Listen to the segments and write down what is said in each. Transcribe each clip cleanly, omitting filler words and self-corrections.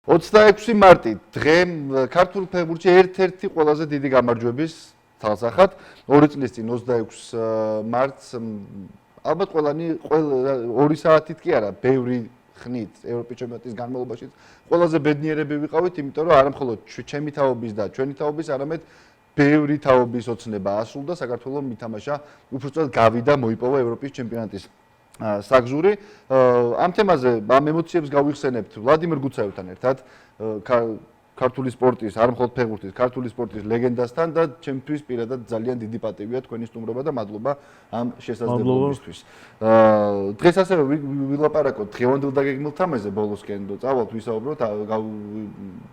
26 მარტი დღე ქართულ ფეხბურთში ერთ-ერთი ყველაზე დიდი გამარჯვების თალსახად 2 წლის წინ 26 მარტს ალბათ ყველანი 2 საათით კი არა, ბევრი ხნით ევროპის ჩემპიონატის განმავლობაში ყველაზე ბედნიერები ვიყავით, იმიტომ რომ არა მხოლოდ ჩემი თაობის და ჩვენი თაობის, არამედ ბევრი თაობის ოცნება ასრულდა საქართველოს მითამაშა უბრალოდ გავიდა მოიპოვა ევროპის ჩემპიონატის საგზური. ამ თემაზე ამ ემოციებს გავიხსენებთ ვლადიმერ გუცაევთან ერთად, ქართული სპორტის, არ მხოლოდ ფეხბურთის, ქართული სპორტის ლეგენდასთან და ჩემთვის პირადად ძალიან დიდი პატივია თქვენი სტუმრობა და მადლობა ამ შესაძლებლობისთვის. დღეს ასევე ვილაპარაკოთ დღევანდელ დაგეგმილ თემაზე ბოლოსკენ წავალთ ვისაუბროთ,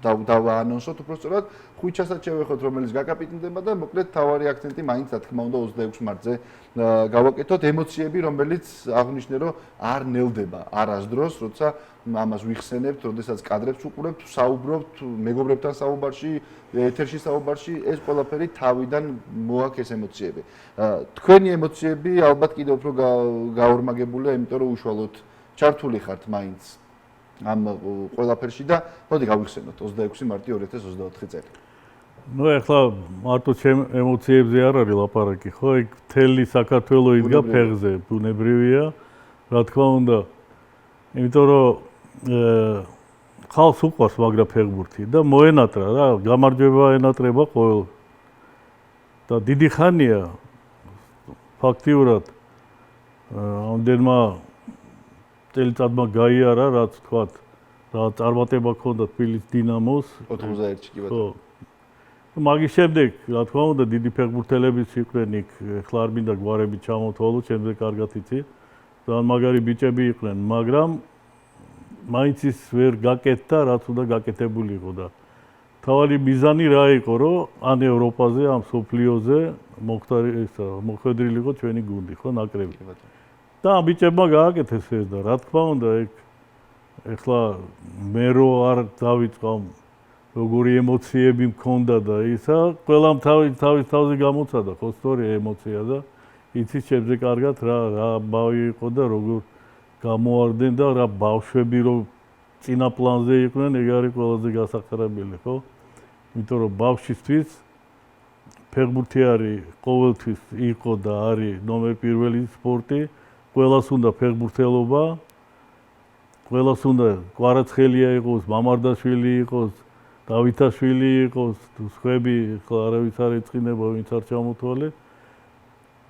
დავაანონსოთ უბრალოდ 5 ჩასაც შევეხოთ, რომელიც გაკაპიტნდება და მოკლედ თავარი აქცენტი მაინც რა თქმა უნდა 26 მარტზე გავაკეთოთ ემოციები, რომელიც აღნიშნე რომ არ ნელდება არასდროს, როცა ამას ვიხსენებთ, როდესაც კადრებს უყურებთ, საუბრობთ მეგობრებთან საუბარში, ეთერში საუბარში, ეს ყველაფერი თავიდან მოაქვს ეს ემოციები. თქვენი ემოციები ალბათ კიდევ უფრო გაორმაგებულია, იმიტომ რომ უშუალოდ ჩართული ხართ მაინც ამ ყველაფერში და მოდი გავიხსენოთ 26 მარტი 2024 წელი. ნუ ახლა მარტო ჩემ ემოციებზე არ არის ლაპარაკი, ხო? იქ მთელი საქართველო იდგა ფეხზე, ბუნებრივია, რა თქმა უნდა. იმიტომ რომ ხალხს უყვარს მაგრა ფეხბურთი და მოენატრა რა, გამარჯვება ენატრება ყოველ. და დიდი ხანია ფაქტიურად ამდენმა წელიწადმა გაიარა, რაც თქვათ, რა წარმატება ჰქონდა თბილისის დინამოს 91-ში კი ბატონო. მაგის შემდეგ, რა თქმა უნდა, დიდი ფეხბურთელებიც იყვნენ იქ, ხლა არ მინდა გვარები ჩამოთვალო, ჩემზე კარგად იცით. ძალიან მაგარი ბიჭები იყვნენ, მაგრამ მაინც ის ვერ გაკეთდა, რაც უნდა გაკეთებული იყო და თავარი მიზანი რა იყო, რომ ან ევროპაზე, ან სოფლიოზე მოხვედრილი იყო ჩვენი გუნდი, ხო, ნაკრები. და ამ ბიჭებმა გააკეთეს ეს და რა თქმა უნდა, ეხლა მე რო არ დავიწყო როგორი ემოციები მქონდა და ისა, ყველამ თავის თავზე გამოცადა, ხო, სწორი ემოცია და იცის ჩემზე კარგად რა ბავი იყო და როგორ გამოარდნენ და რა ბავშვები რომ წინა პლანზე იყვნენ, ეგ არის ყველაზე გასახარებელი, ხო? იმიტომ რომ ბავშვისთვის ფეხბურთი არის ყოველთვის იყო და არის ნომერ პირველი სპორტი, ყველას უნდა ფეხბურთელობა, ყველას უნდა კვარაცხელია იყოს, მამარდაშვილი იყოს, დავითაშვილი იყოს, სხვები, ხო, არავის არ ეწყინება, ვინც არ ჩამოთვალე.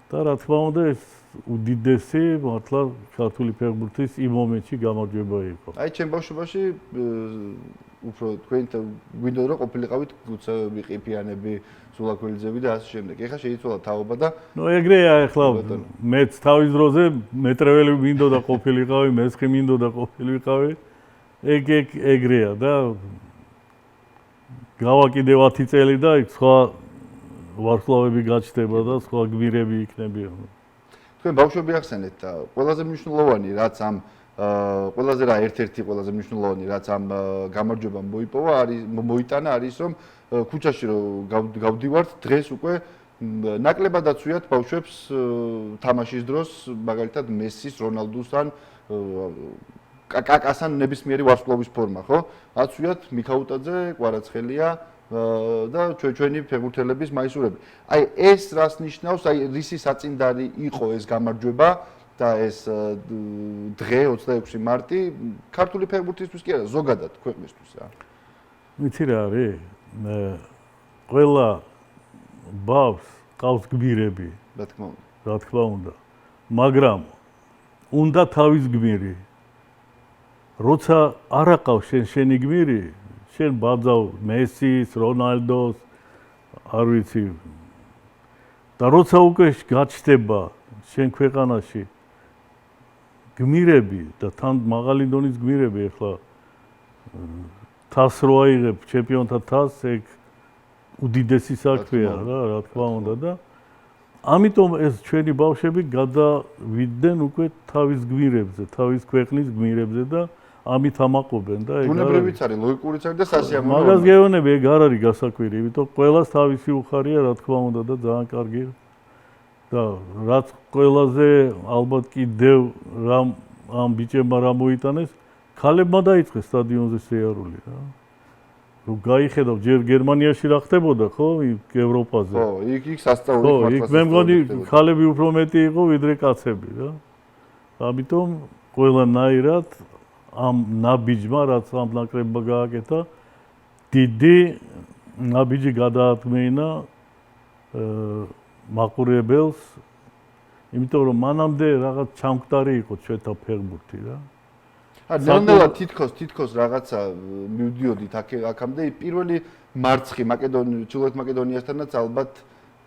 და რა თქმა უნდა ეს უდიდესი მართლა ქართული ფეხბურთის იმ მომენტში გამარჯვება იყო. აი ჩემ ბავშვობაში უფრო თქვენ გვინდოდა რომ ყოფილიყავით გუცაევები, ყიფიანები, სულაქველიძეები და ასე შემდეგ. ეხლა შეიცვალა თაობა და ნუ ეგრეა ეხლა მეც თავის დროზე მეტრეველი მინდოდა ყოფილიყავი, მეც კი მინდოდა ყოფილიყავი. ეგრეა და გავაკიდე 10 წელი და იქ სხვა ვარსკვლავები გაჩნდება და სხვა გმირები იქნებიან. თქვენ ბავშვები ახსენეთ და ყველაზე მნიშვნელოვანი რაც ამ ყველაზე რა ერთ-ერთი ყველაზე მნიშვნელოვანი რაც ამ გამარჯვებამ მოიპოვა არის მოიტანა არის რომ ქუჩაში რომ გავდივართ დღეს უკვე ნაკლებად აცვიათ ბავშვებს თამაშის დროს მაგალითად მესის, რონალდუსთან კაკასთან ნებისმიერი ვარსკვლავის ფორმა, ხო? აცვიათ მიქაუტაძე, კვარაცხელია და ჩვენი ფეხბურთელების მაისურები. აი ეს რას ნიშნავს, აი რისი საწინდარი იყო ეს გამარჯვება და ეს დღე 26 მარტი ქართული ფეხბურთისთვის კი არა, ზოგადად ქვეყნისთვის რა. ვიცი რა არის? ყველა ბავშვს ყავს გმირები, რა თქმა უნდა. რა თქმა უნდა. მაგრამ უნდა თავის გმირი. როცა არ აყავს შენი გმირი, შენ ბაძავ მესის, რონალდოს, არ ვიცი. და როცა უკვე გაჩნდება შენ ქვეყანაში გმირები და თან მაღალი დონის გმირები, ახლა თასს რო აიღებ, ჩემპიონთა თასს, ეგ უდიდესი საქმეა რა თქმა უნდა და ამიტომ ეს ჩვენი ბავშვები გადავიდნენ უკვე თავის გმირებზე, თავის ქვეყნის გმირებზე და ამით ამაყობენ და ეგ ბუნებრივიც არის, ლოგიკურიც არის და სასიამოვნო. მაგას გეუბნები, ეგ არ არის გასაკვირი, იმიტომ ყველას თავისი უხარია, რა თქმა უნდა და ძალიან კარგი. და რაც ყველაზე ალბათ კიდევ ამ ბიჭებმა რა მოიტანეს, ქალებმა დაიწყეს სტადიონზე სიარული რა. რო გაიხედავ ჯერ გერმანიაში რა ხდებოდა ხო, იქ ევროპაზე. ხო, იქ სასწაული ხო, იქ მე მგონი ქალები უფრო მეტი იყო ვიდრე კაცები რა. ამიტომ ყველანაირად ამ ნაბიჯმა რაც ამ ნაკრებმა გააკეთა დიდი ნაბიჯი გადაადგმეინა მაყურებელს, იმიტომ რომ მანამდე რაღაც ჩამკვდარი იყო ჩვენთა ფეხბურთი რა. ნელ-ნელა თითქოს რაღაცა მივდიოდით აქამდე პირველი მარცხი ჩრდილოეთ მაკედონიასთანაც ალბათ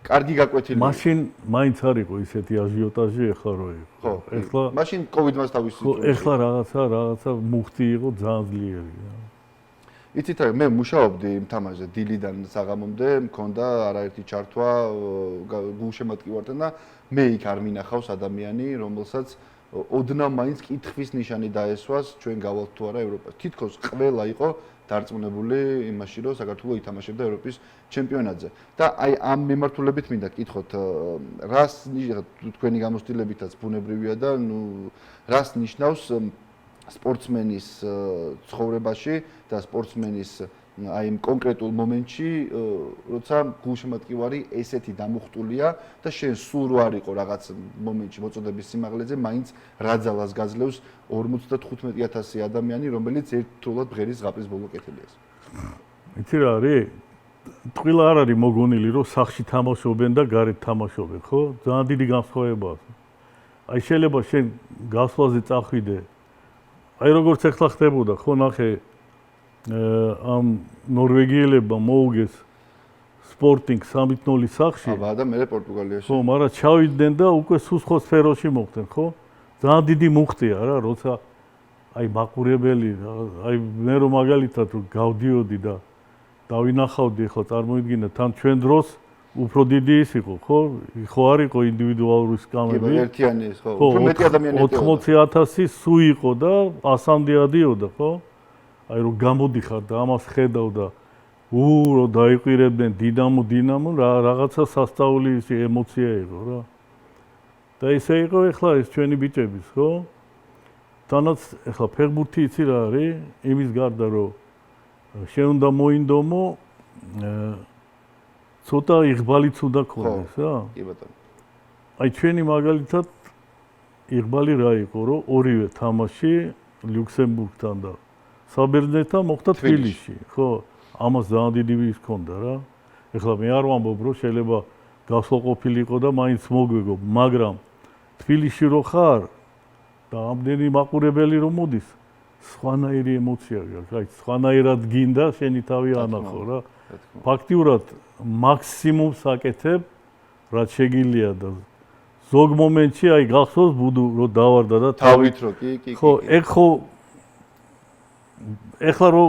კარგი გაკვეთილი. მაშინ მაინც არ იყო ისეთი აჟიოტაჟი ახლა რო იყო. ხო, ახლა მაშინ კოვიდმაც თავისი წუთი. ახლა რაღაცა მუხტი იყო ძალიან ძლიერი რა. იცით რა, მე მუშაობდი იმ თამაშზე დილიდან საღამომდე, მქონდა არაერთი ჩართვა გულშემატკივართან და მე იქ არ მინახავს ადამიანი, რომელსაც ოდნავ მაინც კითხვის ნიშანი დაესვას ჩვენ გავალთ თუ არა ევროპას. თითქოს ყველა იყო დარწმუნებული იმაში, რომ საქართველო ითამაშებდა ევროპის ჩემპიონატზე. და აი ამ მიმართულებით მინდა კითხოთ, რას თქვენი გამოცდილებითაც ბუნებრივია და რას ნიშნავს სპორტსმენის ცხოვრებაში და სპორტსმენის აი იმ კონკრეტულ მომენტში, როცა გულშემატკივარი ესეთი დამუხტულია და შენ სულ რო არ იყო რაღაც მომენტში მოწოდების სიმაღლეზე, მაინც რა ძალას გაძლევს 55,000 ადამიანი, რომელიც ერთდროულად ბღერის ზღაპრის ბოლო კეთილიას. იცი რა არის? ტყილა არ არის მოგონილი, რომ სახში თამაშობენ და გარეთ თამაშობენ, ხო? ძალიან დიდი განსხვავებაა. აი შეიძლება შენ გასვლაზე წახვიდე. აი როგორც ახლა ხდებოდა, ხო ნახე ამ ნორვეგიელებმა მოუგეს სპორტინგ 3-0 სახში. აბა და მე პორტუგალიაში. ხო, მაგრამ ჩავიდნენ და უკვე სუსხო სფეროში მოხდნენ, ხო? ძალიან დიდი მუხტია რა, როცა აი მაყურებელი, აი მე რომ მაგალითად გავდიოდი და დავინახავდი, ხო, წარმოიდგინე თან ჩვენ დროს უფრო დიდი ის იყო, ხო? ხო არ იყო ინდივიდუალური სკამები. კი, ერთიანი ის, ხო. უფრო მეტი ადამიანი იყო. 80,000 სუ იყო და 100-მდე ადიოდა, ხო? აი რომ გამოდიხარ და ამას ხედავ და რო დაიყვირებდნენ დინამო რაღაცა სასწაული ემოცია იყო რა. და ისე იყო ახლა ეს ჩვენი ბიჭების, ხო? თანაც ახლა ფეხბურთი იცი რა არის? იმის გარდა რომ შენ უნდა მოინდომო ცოტა იღბალიც უნდა ქონდეს რა. კი ბატონო. აი ჩვენი მაგალითად იღბალი რა იყო, რომ ორივე თამაში ლიუქსემბურგთან და საბერძნეთთან მოხდა თბილისში, ხო? ამას ძალიან დიდი ის ჰქონდა რა. ეხლა მე არ ვამბობ, რომ შეიძლება გასვლა ყოფილიყო და მაინც მოგვეგო, მაგრამ თბილისში რო ხარ და ამდენი მაყურებელი რომ მოდის, სხვანაირი ემოცია გაქვს, აი სხვანაირად გინდა შენი თავი ანახო რა. ფაქტიურად მაქსიმუმს აკეთებ, რაც შეგიძლია და ზოგ მომენტში აი გახსოვს ბუდუ რო დავარდა და თავით რო კი. ხო, ეხლა რო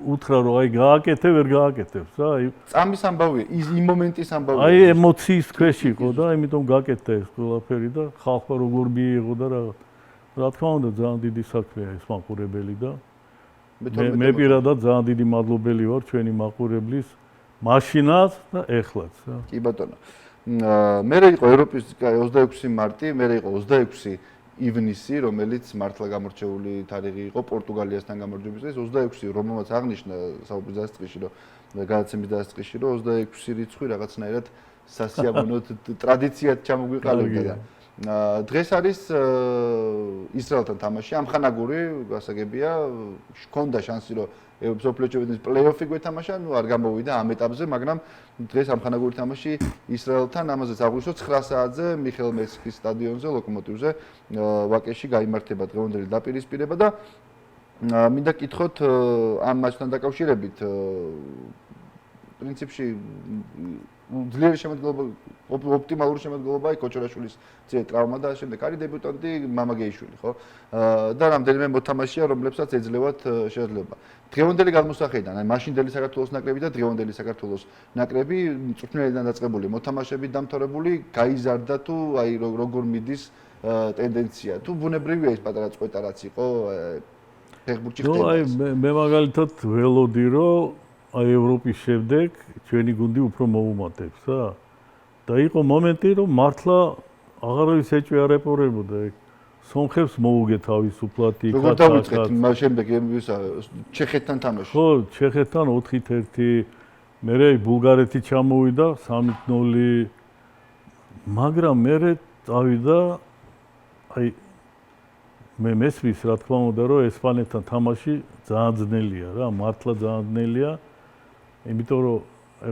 უთხრა რომ აი გააკეთე, ვერ გააკეთებს რა, აი წამის ამბავია, იმ მომენტის ამბავია. აი ემოციის ქვეშ იყო და იმიტომ გაკეთდა ეს ყველაფერი და ხალხმა როგორ მიიღო და რა თქმა უნდა ძალიან დიდი საქმეა ეს მაყურებელი და მე პირადად ძალიან დიდი მადლობელი ვარ ჩვენი მაყურებლის მაშინაც და ეხლაც რა. კი ბატონო. მე იყო ევროპის 26 მარტი, მე იყო 26 ივნისი, რომელიც მართლა გამორჩეული თარიღი იყო პორტუგალიასთან გამარჯვებისთვის. 26 რომელმაც აღნიშნა საუბრის დასაწყისში, რომ გადაცემის დასაწყისში, რომ 26 რიცხვი რაღაცნაირად სასიამოვნო ტრადიციად ჩამოგვიყალიბდა და დღეს არის ისრაელთან თამაში, ამხანაგური გასაგებია, ჰქონდა შანსი, რომ მსოფლიო ჩემპიონატის პლეი-ოფი გვეთამაშა, არ გამოვიდა ამ ეტაპზე, მაგრამ დღეს ამხანაგური თამაში ისრაელთან, ამაზეც აგვისო 9 საათზე მიხეილ მესხის სტადიონზე, ლოკომოტივზე, ვაკეში გაიმართება დღევანდელი დაპირისპირება და მინდა კითხოთ ამ მატჩთან დაკავშირებით პრინციპში ძლიერი შემოდგომაა, ოპტიმალური შემოდგომაა კოჩორაშვილის ტრაუმა და შემდეგ არის დებუტანტი მამაგეიშვილი, ხო? და რამდენიმე მოთამაშეა, რომლებსაც ეძლევათ შესაძლებლობა. დღევანდელი გადმოსახედიდან, აი მაშინდელი საქართველოს ნაკრები და დღევანდელი საქართველოს ნაკრები მწვრთნელიდან დაწყებული, მოთამაშეებით დამთავრებული, გაიზარდა თუ აი როგორ მიდის ტენდენცია? თუ ბუნებრივია ეს პატარა წყვეტა რაც იყო ფეხბურთში ხდება? აი მე მაგალითად ველოდი რომ აი ევროპის შემდეგ ჩვენი გუნდი უფრო მოუმატებს რა. და იყო მომენტი რომ მართლა აღარავის ეჭვი არ ეპორებოდა ეგ სომხებს მოუგე თავისუფლად იქ როგორ დავიწყეთ მას შემდეგ ჩეხეთთან თამაში? ხო, ჩეხეთთან 4-1, მერე ბულგარეთი ჩამოვიდა 3-0, მაგრამ მერე წავიდა აი მე მესმის რა თქმა უნდა რომ ესპანეთთან თამაში ძალიან ძნელია რა, მართლა ძალიან ძნელია. იმიტომ რომ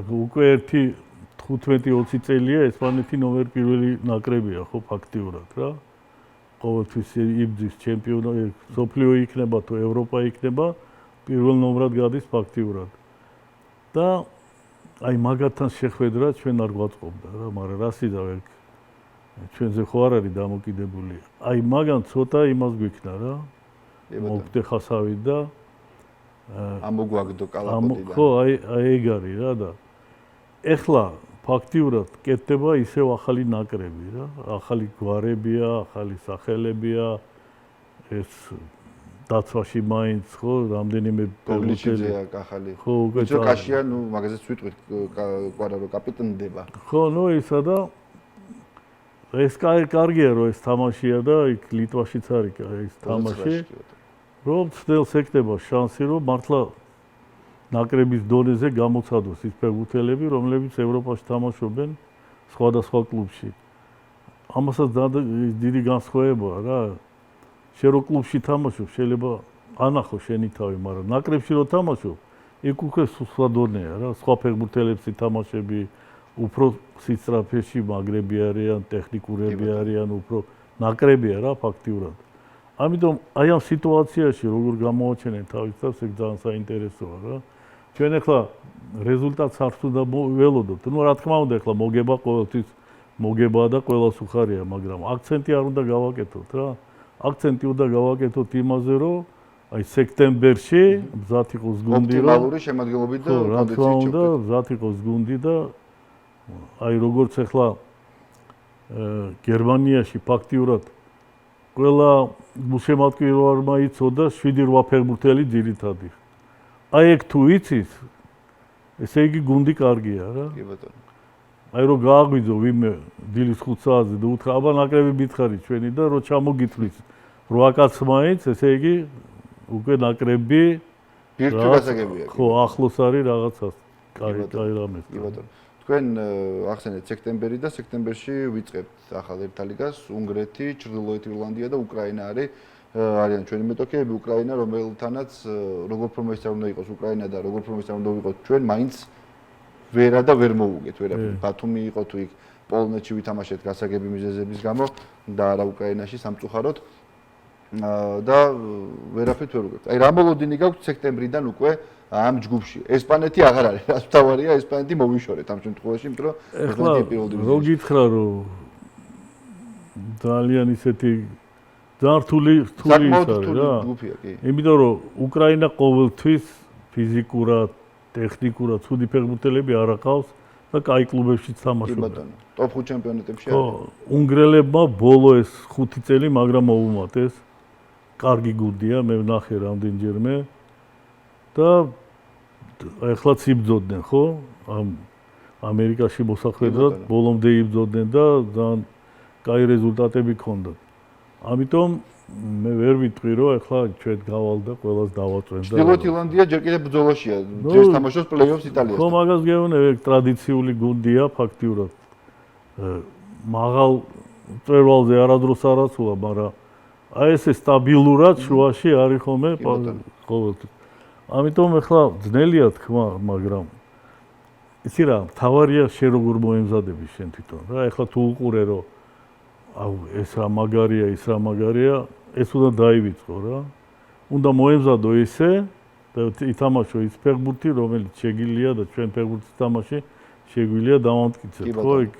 უკვე 15-20 წელია ესპანეთი ნომერ პირველი ნაკრებია ხო ფაქტიურად რა. ყოველთვის იბრძვის ჩემპიონი, სოფლიო იქნება თუ ევროპა იქნება, პირველ ნომრად გადის ფაქტიურად. და აი მაგათთან შეხვედრა ჩვენ არ გვაწყობდა რა, მაგრამ რასი დავერქ ჩვენზე ხო არ არის დამოკიდებული. აი მაგან ცოტა იმას გვიქნა რა. მოგდე ხასავით და ამოგვაგდო კალაპოტიდან. ხო, აი ეგ არის რა და ეხლა ფაქტიურად კეთდება ისევ ახალი ნაკრები რა. ახალი გვარებია, ახალი სახელებია. ეს დაცვაში მაინც ხო, რამდენიმე პოგლიჩიძეა ახალი. ხო, უკვე კაშია, ნუ მაგაზეც ვიტყვით, კვარა რომ კაპიტანდება. ხო, ნუ ისა და ეს კარგია რომ ეს თამაშია და იქ ლიტვაშიც არის ეს თამაში. რომ ცდილს ეკდება შანსი რომ მართლა ნაკრების დონეზე გამოცადოს ის ფეხბურთელები, რომლებიც ევროპაში თამაშობენ სხვადასხვა კლუბში. ამასაც დიდი განსხვავებაა რა. შენ რო კლუბში თამაშობ, შეიძლება ანახო შენი თავი, მაგრამ ნაკრებში რო თამაშობ, იქ უკვე სხვა დონეა რა, სხვა ფეხბურთელებს ითამაშები, უფრო სისწრაფეში მაგრები არიან, ტექნიკურები არიან, უფრო ნაკრებია რა ფაქტიურად. ამიტომ აი ამ სიტუაციაში როგორ გამოაჩენენ თავის თავს, ეგ ძალიან საინტერესოა რა. ჩვენ ახლა რეზულტატს არ უნდა ველოდოთ. ნუ რა თქმა უნდა ახლა მოგება ყოველთვის მოგებაა და ყველას უხარია, მაგრამ აქცენტი არ უნდა გავაკეთოთ რა. აქცენტი უნდა გავაკეთოთ იმაზე, რომ აი სექტემბერში მზად იყოს გუნდი, რომ ოპტიმალური შემადგენლობით და რა თქმა უნდა, მზად იყოს გუნდი და აი როგორც ახლა გერმანიაში ფაქტიურად ყველა გულშემატკივრებმა იცოდა 7-8 ფეხბურთელი ძირითადი. აი ეგ თუ იცის, ესე იგი გუნდი კარგია რა. კი ბატონო. აი რომ გააღვიძო ვინმე დილის 5 საათზე და უთხრა, აბა ნაკრები მითხარი ჩვენი და რო ჩამოგიწვის 8 კაცს მაინც, ესე იგი უკვე ნაკრები ბირთვი გასაგებია. ხო, ახლოს არის რაღაცას. კაი რამეს. კი ბატონო. თქვენ ახსენეთ სექტემბერი და სექტემბერში ვიწყებთ ახალ ერთა ლიგას, უნგრეთი, ჩრდილოეთი ირლანდია და უკრაინა არიან ჩვენი მეტოქეები, უკრაინა, რომელთანაც როგორ პრომოცია უნდა იყოს უკრაინა და როგორ პრომოცია უნდა ვიყოთ ჩვენ, მაინც ვერა და ვერ მოუგეთ ვერაფერი. ბათუმი იყო თუ იქ პოლონეთში ვითამაშეთ გასაგები მიზეზების გამო და არა უკრაინაში სამწუხაროდ და ვერაფერთ ვერ უგებთ. აი რა მოლოდინი გაქვთ სექტემბრიდან უკვე ამ ჯგუფში. ესპანეთი აღარ არის, რაც თავარია, ესპანეთი მოვიშორეთ ამ შემთხვევაში, იმიტომ რომ ესპანეთი პირველ დივიზიონში. რო გითხრა რომ ძალიან ისეთი ძალიან რთული ის არის რა. ჯგუფია კი. იმიტომ რომ უკრაინა ყოველთვის ფიზიკურად, ტექნიკურად ცუდი ფეხბურთელები არ აყავს და კაი კლუბებშიც თამაშობენ. კი ბატონო. ტოპ 5 ჩემპიონატებში არის. ხო, უნგრელებმა ბოლო ეს 5 წელი მაგრამ მოუმატეს. კარგი გუნდია, მე ვნახე რამდენჯერმე. და ეხლაც იბრძოდნენ ხო? ამ ამერიკაში მოსახვედრად ბოლომდე იბრძოდნენ და ძალიან კაი რეზულტატები ჰქონდათ. ამიტომ მე ვერ ვიტყვი რომ ეხლა ჩვენ გავალ და ყველას დავაწვენ და ჩრდილოეთი ირლანდია ჯერ კიდევ ბრძოლაშია. დღეს თამაშობს პლეი-ოფს იტალიასთან. ხო, მაგას გეუბნები, ეგ ტრადიციული გუნდია ფაქტიურად. მაღალ მწვერვალზე არადროს არ აცულა, მაგრამ აი ესე სტაბილურად შუაში არის ხოლმე ყოველთვის. ამიტომ ახლა ძნელია თქმა, მაგრამ იცი რა, თავარია შენ როგორ მოემზადები შენ თვითონ რა. ახლა თუ უყურე რომ აუ ეს რა მაგარია, ის რა მაგარია, ეს უნდა დაივიწყო რა. უნდა მოემზადო ესე და ითამაშო ის ფეხბურთი, რომელიც შეგიძლია და ჩვენ ფეხბურთის თამაში შეგვიძლია დავამტკიცეთ, ხო? იქ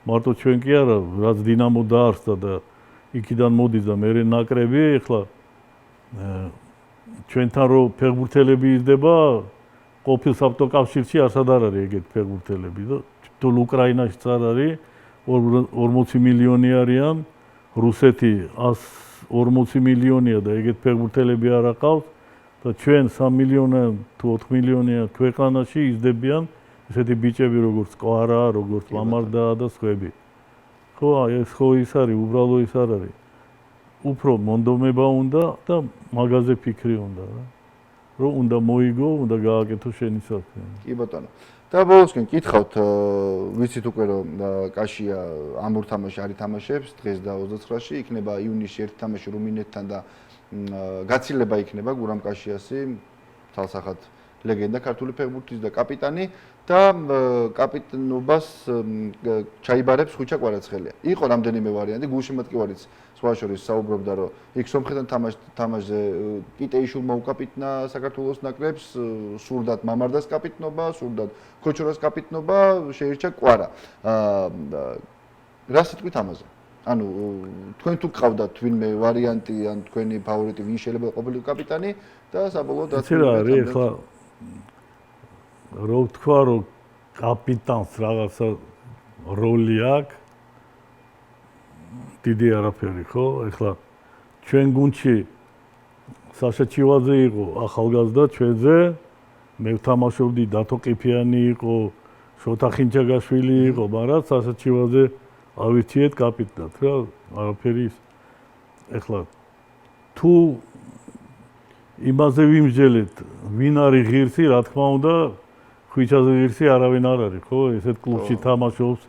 მარტო ჩვენ კი არა, რაც დინამო დაარსდა და იქიდან მოდის და მე ნაკრები, ახლა ჩვენთან რო ფეხბურთელები იზრდება, ყოფილ საბჭოთა არცად არ არის ეგეთ ფეხბურთელები და თვითონ უკრაინაშიც არ არის, 40 მილიონი არიან, რუსეთი 140 მილიონია და ეგეთ ფეხბურთელები არ აყავს და ჩვენ 3 მილიონი თუ 4 მილიონია ქვეყანაში იზრდებიან ესეთი ბიჭები როგორც კვარა, როგორც ლამარდა და სხვები. ხო, ეს ხო ის არის, უბრალო ის არ არის. უფრო მონდომება უნდა და მაგაზე ფიქრი უნდა რა. რომ უნდა მოიგო, უნდა გააკეთო შენი საქმე. კი ბატონო. და ბოლოსკენ კითხავთ, ვიცით უკვე რომ კაშია ამ ორ თამაში არ ითამაშებს, დღეს და 29-ში იქნება ივნისში ერთი თამაში რუმინეთთან და გაცილება იქნება გურამ კაშიასი, თალსახად ლეგენდა ქართული ფეხბურთის და კაპიტანი და კაპიტნობას ჩაიბარებს ხვიჩა კვარაცხელია. იყო რამდენიმე ვარიანტი, გულშემატკივარიც სხვა შორის საუბრობდა, რომ იქ სომხეთთან თამაშზე კიტეიშვილ მოუკაპიტნა საქართველოს ნაკრებს, სურდათ მამარდას კაპიტნობა, სურდათ ქოჩორას კაპიტნობა, შეირჩა კვარა. რა სიტყვით ამაზე? ანუ თქვენ თუ გყავდათ ვინმე ვარიანტი ან თქვენი ფავორიტი ვინ შეიძლება ყოფილიყო კაპიტანი და საბოლოოდ იცი რა არის ახლა რო თქვა რომ კაპიტანს რაღაცა როლი აქვს დიდი არაფერი ხო? ახლა ჩვენ გუნდში საშა ჩივაძე იყო ახალგაზრდა ჩვენზე, მე ვთამაშობდი დათო ყიფიანი იყო, შოთა ხინჭაგაშვილი იყო, მაგრამ საშა ჩივაძე ავირჩიეთ კაპიტნად რა, არაფერი ის. ახლა თუ იმაზე ვიმსჯელეთ, ვინ არის ღირსი, რა თქმა უნდა, ხვიჩაზე ღირსი არავინ არ არის, ხო? ესეთ კლუბში თამაშობს,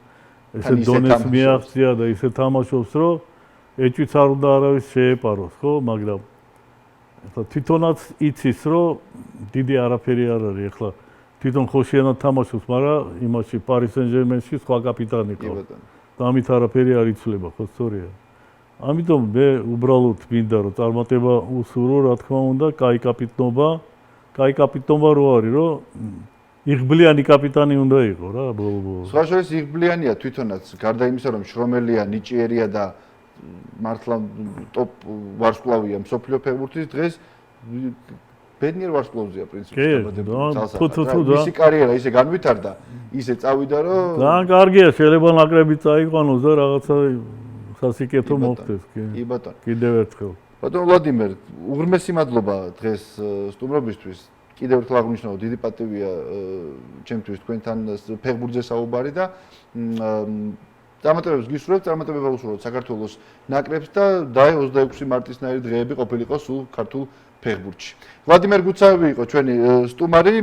ესეთ დონეს მიაღწია და ისე თამაშობს, რომ ეჭვიც არ უნდა არავის შეეპაროს, ხო? მაგრამ ახლა თვითონაც იცის, რომ დიდი არაფერი არ არის, ახლა თვითონ ხოშიანად თამაშობს, მაგრამ იმაში პარი სენ-ჟერმენში სხვა კაპიტანი ყავს. და ამით არაფერი არ იცვლება, ხო სწორია. ამიტომ მე უბრალოდ მინდა რომ წარმატება უსურვო, რა თქმა უნდა, კაი კაპიტნობა რო არის, რომ იღბლიანი კაპიტანი უნდა იყო რა, ბოლო-ბოლოს. სხვა შორის იღბლიანია თვითონაც, გარდა იმისა, რომ შრომელია, ნიჭიერია და მართლა ტოპ ვარსკვლავია მსოფლიო ფეხბურთის დღეს ბედნიერ ვარსკვლავზეა პრინციპში დაბადებული. მისი კარიერა ისე განვითარდა, ისე წავიდა, რომ ძალიან კარგია, შეიძლება ნაკრები წაიყვანოს და რაღაცა სასიკეთო მოხდეს, კი. კი ბატონო. კიდევ ერთხელ. ბატონო ვლადიმერ, უღრმესი მადლობა დღეს სტუმრობისთვის. კიდევ ერთხელ აღნიშნავ, დიდი პატივია ჩემთვის თქვენთან ფეხბურთზე საუბარი და წარმატებებს გისურვებთ, წარმატებება უსურვოთ საქართველოს ნაკრებს და 26 მარტისნაირი დღეები ყოფილიყო სულ ქართულ ფეხბურთში. ვლადიმერ გუცაევი იყო ჩვენი სტუმარი.